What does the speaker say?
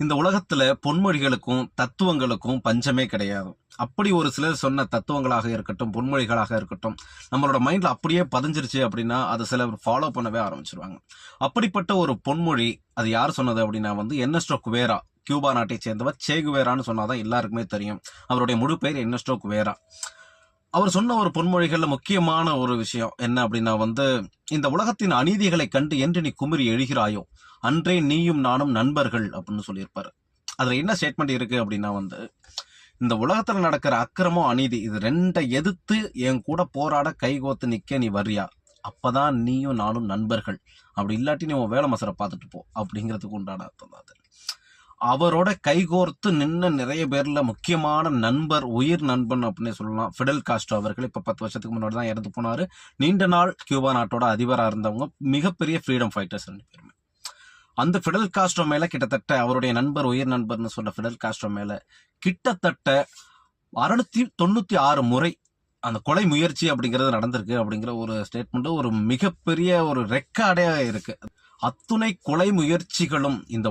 இந்த உலகத்துல பொன்மொழிகளுக்கும் தத்துவங்களுக்கும் பஞ்சமே கிடையாது. அப்படி ஒரு சிலர் சொன்ன தத்துவங்களாக இருக்கட்டும், பொன்மொழிகளாக இருக்கட்டும், நம்மளோட மைண்ட்ல அப்படியே பதிஞ்சிருச்சு அப்படின்னா அதை சிலர் ஃபாலோ பண்ணவே ஆரம்பிச்சிருவாங்க. அப்படிப்பட்ட ஒரு பொன்மொழி அது யார் சொன்னது அப்படின்னா எர்னஸ்டோ குவேரா, கியூபா நாட்டை சேர்ந்தவர். சேகுவேரான்னு சொன்னாதான் எல்லாருக்குமே தெரியும். அவருடைய முழு பெயர் எர்னஸ்டோ குவேரா. அவர் சொன்ன ஒரு பொன்மொழிகள்ல முக்கியமான ஒரு விஷயம் என்ன அப்படின்னா இந்த உலகத்தின் அநீதிகளை கண்டு என்று நீ குமரி எழுகிறாயோ அன்றே நீயும் நானும் நண்பர்கள் அப்படின்னு சொல்லியிருப்பாரு. அதுல என்ன ஸ்டேட்மெண்ட் இருக்கு அப்படின்னா இந்த உலகத்துல நடக்கிற அக்கிரமம் அநீதி இது ரெண்டை எதிர்த்து என் கூட போராட கைகோத்து நிக்க நீ வர்றியா, அப்பதான் நீயும் நானும் நண்பர்கள். அப்படி இல்லாட்டி நீ உன் வேலை மசரை பார்த்துட்டு போ அப்படிங்கிறதுக்கு உண்டான அர்த்தம் தான் அது. அவரோட கைகோர்த்து நின்ன நிறைய பேர்ல முக்கியமான நண்பர், உயிர் நண்பன் அப்படின்னு சொல்லலாம் ஃபிடல் காஸ்ட்ரோ அவர்கள். இப்ப 10 வருஷத்துக்கு முன்னாடி தான் இறந்து போனாரு. நீண்ட நாள் கியூபா நாட்டோட அதிபரா இருந்தவங்க, மிகப்பெரிய ஃப்ரீடம் ஃபைட்டர்ஸ் ரெண்டு பேருமே. அந்த ஃபிடல் காஸ்ட்ரோ மேல கிட்டத்தட்ட அவருடைய நண்பர், உயிர் நண்பர்னு சொல்ற ஃபிடல் காஸ்ட்ரோ மேல கிட்டத்தட்ட 696 முறை அந்த கொலை முயற்சி அப்படிங்கிறது நடந்திருக்கு அப்படிங்கிற ஒரு ஸ்டேட்மெண்ட், ஒரு மிகப்பெரிய ஒரு ரெக்கார்டே இருக்கு. அத்துணை கொலை முயற்சிகளும் இந்த